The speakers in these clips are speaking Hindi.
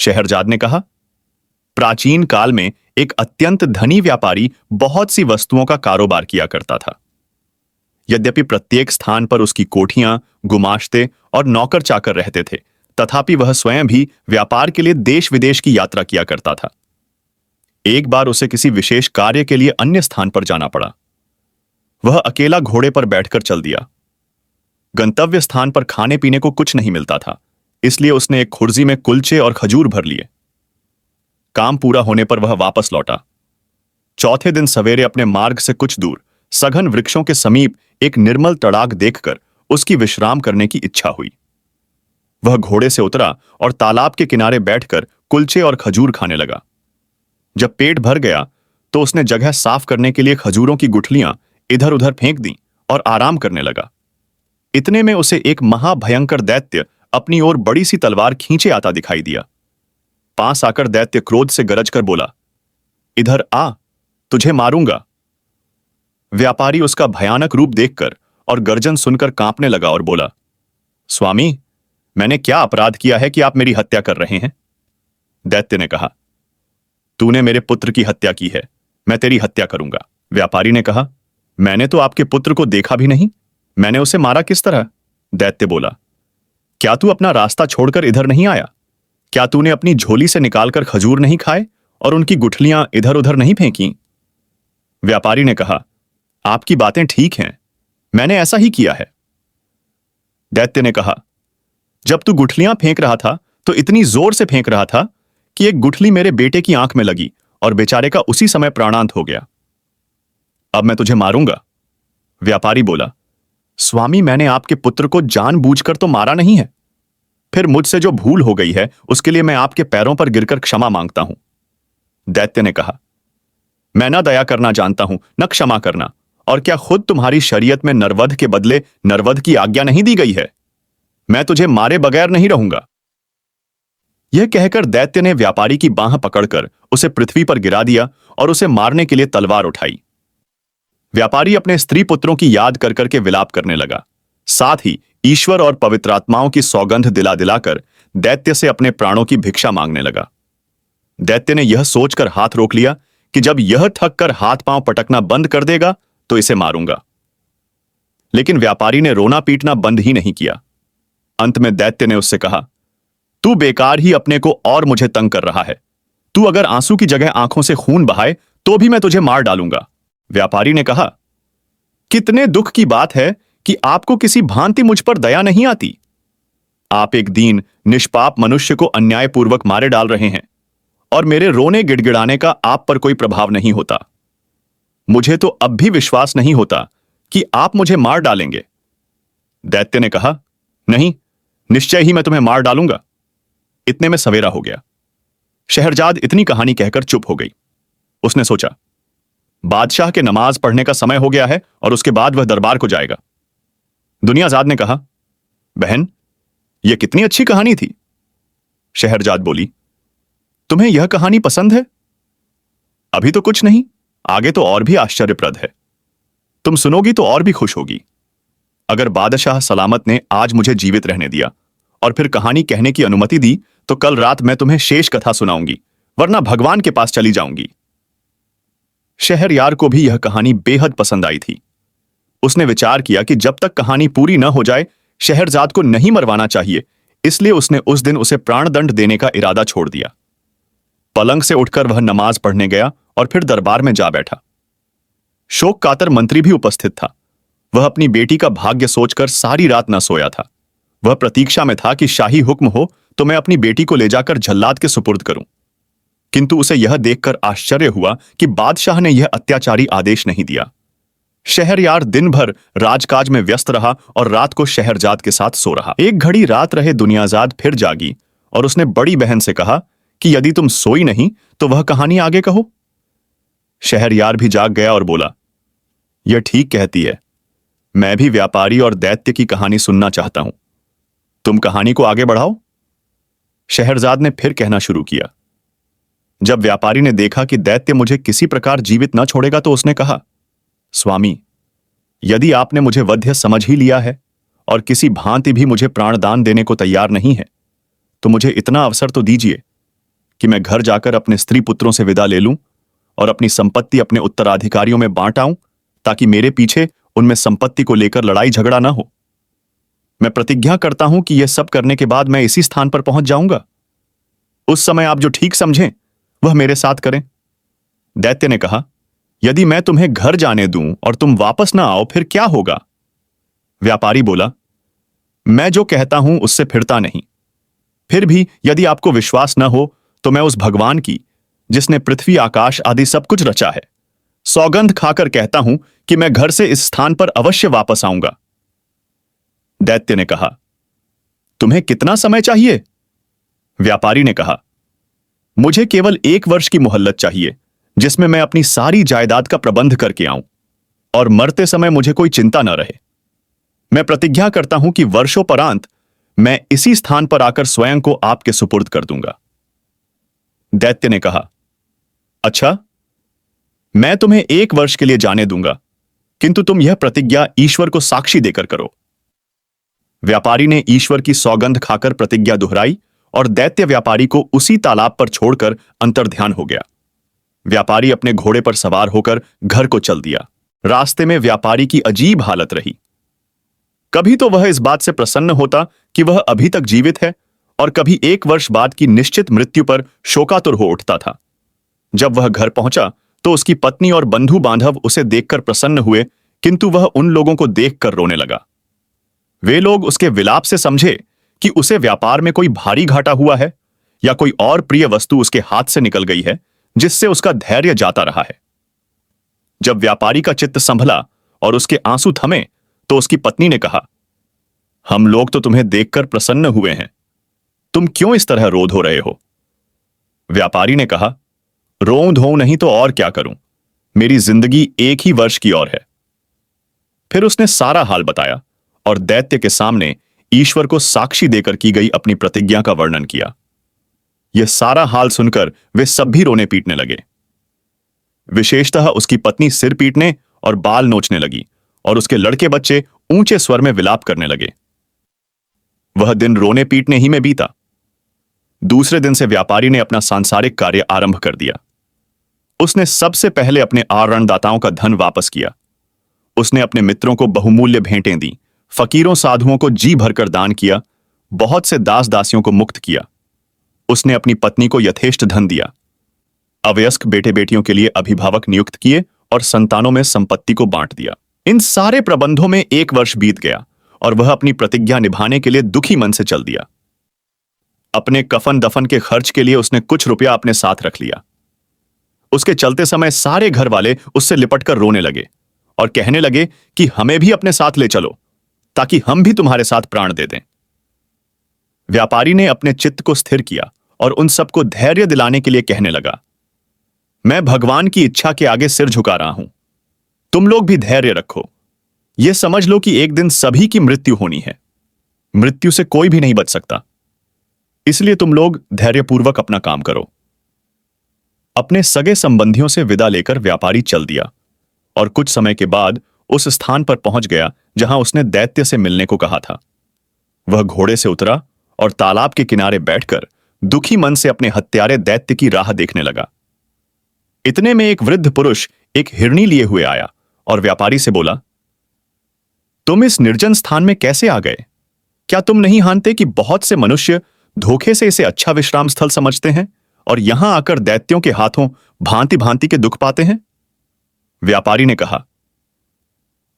शहरजाद ने कहा। प्राचीन काल में एक अत्यंत धनी व्यापारी बहुत सी वस्तुओं का कारोबार किया करता था। यद्यपि प्रत्येक स्थान पर उसकी कोठियां, गुमाश्ते और नौकर चाकर रहते थे, तथापि वह स्वयं भी व्यापार के लिए देश विदेश की यात्रा किया करता था। एक बार उसे किसी विशेष कार्य के लिए अन्य स्थान पर जाना पड़ा। वह अकेला घोड़े पर बैठकर चल दिया। गंतव्य स्थान पर खाने पीने को कुछ नहीं मिलता था, इसलिए उसने एक खुर्जी में कुलचे और खजूर भर लिए। काम पूरा होने पर वह वापस लौटा। चौथे दिन सवेरे अपने मार्ग से कुछ दूर सघन वृक्षों के समीप एक निर्मल तड़ाग देखकर उसकी विश्राम करने की इच्छा हुई। वह घोड़े से उतरा और तालाब के किनारे बैठकर कुलचे और खजूर खाने लगा। जब पेट भर गया तो उसने जगह साफ करने के लिए खजूरों की गुठलियां इधर उधर फेंक दी और आराम करने लगा। इतने में उसे एक महाभयंकर दैत्य अपनी ओर बड़ी सी तलवार खींचे आता दिखाई दिया। पास आकर दैत्य क्रोध से गरज कर बोला, इधर आ, तुझे मारूंगा। व्यापारी उसका भयानक रूप देखकर और गर्जन सुनकर कांपने लगा और बोला, स्वामी, मैंने क्या अपराध किया है कि आप मेरी हत्या कर रहे हैं? दैत्य ने कहा, तूने मेरे पुत्र की हत्या की है, मैं तेरी हत्या करूंगा। व्यापारी ने कहा, मैंने तो आपके पुत्र को देखा भी नहीं, मैंने उसे मारा किस तरह? दैत्य बोला, क्या तू अपना रास्ता छोड़कर इधर नहीं आया? क्या तूने अपनी झोली से निकालकर खजूर नहीं खाए और उनकी गुठलियां इधर उधर नहीं फेंकी? व्यापारी ने कहा, आपकी बातें ठीक हैं, मैंने ऐसा ही किया है। दैत्य ने कहा, जब तू गुठलियां फेंक रहा था तो इतनी जोर से फेंक रहा था कि एक गुठली मेरे बेटे की आंख में लगी और बेचारे का उसी समय प्राणांत हो गया। अब मैं तुझे मारूंगा। व्यापारी बोला, स्वामी, मैंने आपके पुत्र को जानबूझकर तो मारा नहीं है। फिर मुझसे जो भूल हो गई है उसके लिए मैं आपके पैरों पर गिरकर क्षमा मांगता हूं। दैत्य ने कहा, मैं न दया करना जानता हूं न क्षमा करना, और क्या खुद तुम्हारी शरीयत में नरवध के बदले नरवध की आज्ञा नहीं दी गई है? मैं तुझे मारे बगैर नहीं रहूंगा। यह कहकर दैत्य ने व्यापारी की बांह पकड़कर उसे पृथ्वी पर गिरा दिया और उसे मारने के लिए तलवार उठाई। व्यापारी अपने स्त्री पुत्रों की याद कर करके विलाप करने लगा, साथ ही ईश्वर और पवित्र आत्माओं की सौगंध दिला दिलाकर दैत्य से अपने प्राणों की भिक्षा मांगने लगा। दैत्य ने यह सोचकर हाथ रोक लिया कि जब यह थक कर हाथ पांव पटकना बंद कर देगा तो इसे मारूंगा। लेकिन व्यापारी ने रोना पीटना बंद ही नहीं किया। अंत में दैत्य ने उससे कहा, तू बेकार ही अपने को और मुझे तंग कर रहा है। तू अगर आंसू की जगह आंखों से खून बहाए तो भी मैं तुझे मार डालूंगा। व्यापारी ने कहा, कितने दुख की बात है कि आपको किसी भांति मुझ पर दया नहीं आती। आप एक दीन निष्पाप मनुष्य को अन्यायपूर्वक मारे डाल रहे हैं और मेरे रोने गिड़गिड़ाने का आप पर कोई प्रभाव नहीं होता। मुझे तो अब भी विश्वास नहीं होता कि आप मुझे मार डालेंगे। दैत्य ने कहा, नहीं, निश्चय ही मैं तुम्हें मार डालूंगा। इतने में सवेरा हो गया। शहरजाद इतनी कहानी कहकर चुप हो गई। उसने सोचा, बादशाह के नमाज पढ़ने का समय हो गया है और उसके बाद वह दरबार को जाएगा। दुनियाजाद ने कहा, बहन, यह कितनी अच्छी कहानी थी। शहरजाद बोली, तुम्हें यह कहानी पसंद है? अभी तो कुछ नहीं, आगे तो और भी आश्चर्यप्रद है। तुम सुनोगी तो और भी खुश होगी। अगर बादशाह सलामत ने आज मुझे जीवित रहने दिया और फिर कहानी कहने की अनुमति दी तो कल रात मैं तुम्हें शेष कथा सुनाऊंगी, वरना भगवान के पास चली जाऊंगी। शहरयार को भी यह कहानी बेहद पसंद आई थी। उसने विचार किया कि जब तक कहानी पूरी न हो जाए शहरजाद को नहीं मरवाना चाहिए, इसलिए उसने उस दिन उसे प्राणदंड देने का इरादा छोड़ दिया। पलंग से उठकर वह नमाज पढ़ने गया और फिर दरबार में जा बैठा। शोक कातर मंत्री भी उपस्थित था। वह अपनी बेटी का भाग्य सोचकर सारी रात न सोया था। वह प्रतीक्षा में था कि शाही हुक्म हो तो मैं अपनी बेटी को ले जाकर जल्लाद के सुपुर्द करूं। किंतु उसे यह देखकर आश्चर्य हुआ कि बादशाह ने यह अत्याचारी आदेश नहीं दिया। शहरयार दिन भर राजकाज में व्यस्त रहा और रात को शहरजाद के साथ सो रहा। एक घड़ी रात रहे दुनियाजाद फिर जागी और उसने बड़ी बहन से कहा कि यदि तुम सोई नहीं तो वह कहानी आगे कहो। शहरयार भी जाग गया और बोला, यह ठीक कहती है, मैं भी व्यापारी और दैत्य की कहानी सुनना चाहता हूं। तुम कहानी को आगे बढ़ाओ। शहरजाद ने फिर कहना शुरू किया। जब व्यापारी ने देखा कि दैत्य मुझे किसी प्रकार जीवित न छोड़ेगा तो उसने कहा, स्वामी, यदि आपने मुझे वध्य समझ ही लिया है और किसी भांति भी मुझे प्राणदान देने को तैयार नहीं है तो मुझे इतना अवसर तो दीजिए कि मैं घर जाकर अपने स्त्री पुत्रों से विदा ले लूं और अपनी संपत्ति अपने उत्तराधिकारियों में बांट आऊं, ताकि मेरे पीछे उनमें संपत्ति को लेकर लड़ाई झगड़ा ना हो। मैं प्रतिज्ञा करता हूं कि यह सब करने के बाद मैं इसी स्थान पर पहुंच जाऊंगा। उस समय आप जो ठीक समझें वह मेरे साथ करें। दैत्य ने कहा, यदि मैं तुम्हें घर जाने दूं और तुम वापस ना आओ, फिर क्या होगा? व्यापारी बोला, मैं जो कहता हूं उससे फिरता नहीं। फिर भी यदि आपको विश्वास न हो तो मैं उस भगवान की, जिसने पृथ्वी आकाश आदि सब कुछ रचा है, सौगंध खाकर कहता हूं कि मैं घर से इस स्थान पर अवश्य वापस आऊंगा। दैत्य ने कहा, तुम्हें कितना समय चाहिए? व्यापारी ने कहा, मुझे केवल 1 वर्ष की मोहल्लत चाहिए, जिसमें मैं अपनी सारी जायदाद का प्रबंध करके आऊं और मरते समय मुझे कोई चिंता न रहे। मैं प्रतिज्ञा करता हूं कि वर्षोपरांत मैं इसी स्थान पर आकर स्वयं को आपके सुपुर्द कर दूंगा। दैत्य ने कहा, अच्छा, मैं तुम्हें 1 वर्ष के लिए जाने दूंगा, किंतु तुम यह प्रतिज्ञा ईश्वर को साक्षी देकर करो। व्यापारी ने ईश्वर की सौगंध खाकर प्रतिज्ञा दोहराई और दैत्य व्यापारी को उसी तालाब पर छोड़कर अंतर्ध्यान हो गया। व्यापारी अपने घोड़े पर सवार होकर घर को चल दिया। रास्ते में व्यापारी की अजीब हालत रही। कभी तो वह इस बात से प्रसन्न होता कि वह अभी तक जीवित है, और कभी 1 वर्ष बाद की निश्चित मृत्यु पर शोकातुर हो उठता था। जब वह घर पहुंचा तो उसकी पत्नी और बंधु बांधव उसे देखकर प्रसन्न हुए, किंतु वह उन लोगों को देखकर रोने लगा। वे लोग उसके विलाप से समझे कि उसे व्यापार में कोई भारी घाटा हुआ है या कोई और प्रिय वस्तु उसके हाथ से निकल गई है, जिससे उसका धैर्य जाता रहा है। जब व्यापारी का चित्त संभला और उसके आंसू थमे तो उसकी पत्नी ने कहा, हम लोग तो तुम्हें देखकर प्रसन्न हुए हैं, तुम क्यों इस तरह रोध हो रहे हो? व्यापारी ने कहा, रोऊं धोऊं नहीं तो और क्या करूं, मेरी जिंदगी 1 ही वर्ष की और है। फिर उसने सारा हाल बताया और दैत्य के सामने ईश्वर को साक्षी देकर की गई अपनी प्रतिज्ञा का वर्णन किया। यह सारा हाल सुनकर वे सब भी रोने पीटने लगे। विशेषतः उसकी पत्नी सिर पीटने और बाल नोचने लगी और उसके लड़के बच्चे ऊंचे स्वर में विलाप करने लगे। वह दिन रोने पीटने ही में बीता। दूसरे दिन से व्यापारी ने अपना सांसारिक कार्य आरंभ कर दिया। उसने सबसे पहले अपने ऋणदाताओं का धन वापस किया। उसने अपने मित्रों को बहुमूल्य भेंटें दी, फकीरों साधुओं को जी भरकर दान किया, बहुत से दास दासियों को मुक्त किया। उसने अपनी पत्नी को यथेष्ट धन दिया, अवयस्क बेटे बेटियों के लिए अभिभावक नियुक्त किए और संतानों में संपत्ति को बांट दिया। इन सारे प्रबंधों में 1 वर्ष बीत गया और वह अपनी प्रतिज्ञा निभाने के लिए दुखी मन से चल दिया। अपने कफन दफन के खर्च के लिए उसने कुछ रुपया अपने साथ रख लिया। उसके चलते समय सारे घर वाले उससे लिपटकर रोने लगे और कहने लगे कि हमें भी अपने साथ ले चलो, ताकि हम भी तुम्हारे साथ प्राण दे दें। व्यापारी ने अपने चित्त को स्थिर किया और उन सबको धैर्य दिलाने के लिए कहने लगा, मैं भगवान की इच्छा के आगे सिर झुका रहा हूं, तुम लोग भी धैर्य रखो। यह समझ लो कि एक दिन सभी की मृत्यु होनी है। मृत्यु से कोई भी नहीं बच सकता, इसलिए तुम लोग धैर्यपूर्वक अपना काम करो। अपने सगे संबंधियों से विदा लेकर व्यापारी चल दिया और कुछ समय के बाद उस स्थान पर पहुंच गया जहां उसने दैत्य से मिलने को कहा था। वह घोड़े से उतरा और तालाब के किनारे बैठकर दुखी मन से अपने हत्यारे दैत्य की राह देखने लगा। इतने में एक वृद्ध पुरुष एक हिरनी लिए हुए आया और व्यापारी से बोला, तुम इस निर्जन स्थान में कैसे आ गए? क्या तुम नहीं जानते कि बहुत से मनुष्य धोखे से इसे अच्छा विश्राम स्थल समझते हैं और यहां आकर दैत्यों के हाथों भांति भांति के दुख पाते हैं? व्यापारी ने कहा,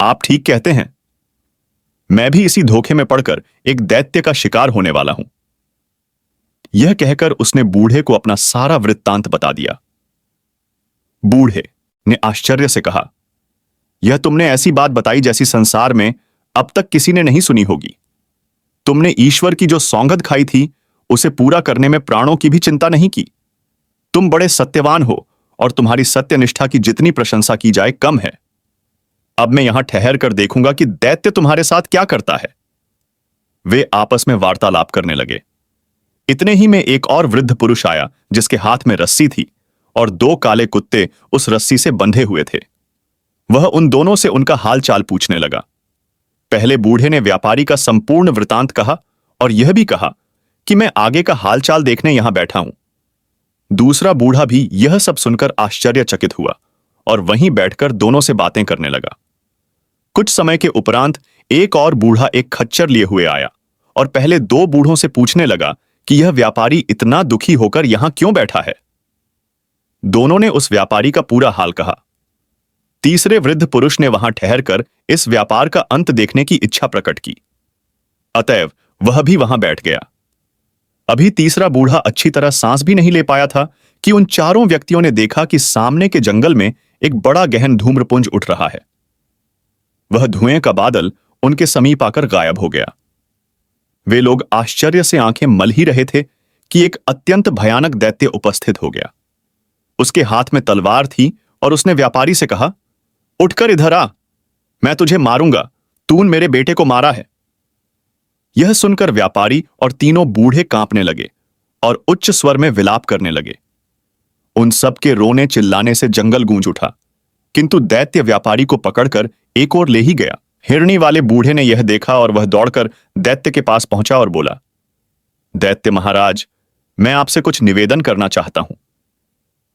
आप ठीक कहते हैं, मैं भी इसी धोखे में पड़कर एक दैत्य का शिकार होने वाला हूं। यह कहकर उसने बूढ़े को अपना सारा वृत्तांत बता दिया। बूढ़े ने आश्चर्य से कहा, यह तुमने ऐसी बात बताई जैसी संसार में अब तक किसी ने नहीं सुनी होगी। तुमने ईश्वर की जो सौगंध खाई थी उसे पूरा करने में प्राणों की भी चिंता नहीं की। तुम बड़े सत्यवान हो और तुम्हारी सत्यनिष्ठा की जितनी प्रशंसा की जाए कम है। अब मैं यहां ठहर कर देखूंगा कि दैत्य तुम्हारे साथ क्या करता है। वे आपस में वार्तालाप करने लगे। इतने ही में एक और वृद्ध पुरुष आया जिसके हाथ में रस्सी थी और 2 काले कुत्ते उस रस्सी से बंधे हुए थे। वह उन दोनों से उनका हाल चाल पूछने लगा। पहले बूढ़े ने व्यापारी का संपूर्ण वृतांत कहा और यह भी कहा कि मैं आगे का हाल चाल देखने यहां बैठा हूं। दूसरा बूढ़ा भी यह सब सुनकर आश्चर्यचकित हुआ और वहीं बैठकर दोनों से बातें करने लगा। कुछ समय के उपरांत एक और बूढ़ा एक खच्चर लिए हुए आया और पहले दो बूढ़ों से पूछने लगा कि यह व्यापारी इतना दुखी होकर यहां क्यों बैठा है। दोनों ने उस व्यापारी का पूरा हाल कहा। तीसरे वृद्ध पुरुष ने वहां ठहरकर इस व्यापार का अंत देखने की इच्छा प्रकट की, अतएव वह भी वहां बैठ गया। अभी तीसरा बूढ़ा अच्छी तरह सांस भी नहीं ले पाया था कि उन चारों व्यक्तियों ने देखा कि सामने के जंगल में एक बड़ा गहन धूम्रपुंज उठ रहा है। वह धुएं का बादल उनके समीप आकर गायब हो गया। वे लोग आश्चर्य से आंखें मल ही रहे थे कि एक अत्यंत भयानक दैत्य उपस्थित हो गया। उसके हाथ में तलवार थी और उसने व्यापारी से कहा, उठकर इधर आ, मैं तुझे मारूंगा, तूने मेरे बेटे को मारा है। यह सुनकर व्यापारी और तीनों बूढ़े कांपने लगे और उच्च स्वर में विलाप करने लगे। उन सब के रोने चिल्लाने से जंगल गूंज उठा, किंतु दैत्य व्यापारी को पकड़कर एक ओर ले ही गया। हिरणी वाले बूढ़े ने यह देखा और वह दौड़कर दैत्य के पास पहुंचा और बोला, दैत्य महाराज, मैं आपसे कुछ निवेदन करना चाहता हूं।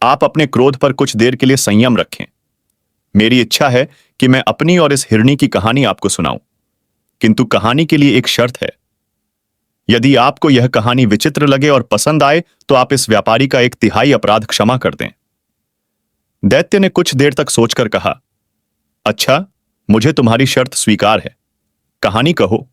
आप अपने क्रोध पर कुछ देर के लिए संयम रखें। मेरी इच्छा है कि मैं अपनी और इस हिरणी की कहानी आपको सुनाऊं, किंतु कहानी के लिए एक शर्त है। यदि आपको यह कहानी विचित्र लगे और पसंद आए तो आप इस व्यापारी का 1/3 अपराध क्षमा कर दें। दैत्य ने कुछ देर तक सोचकर कहा, अच्छा, मुझे तुम्हारी शर्त स्वीकार है, कहानी कहो।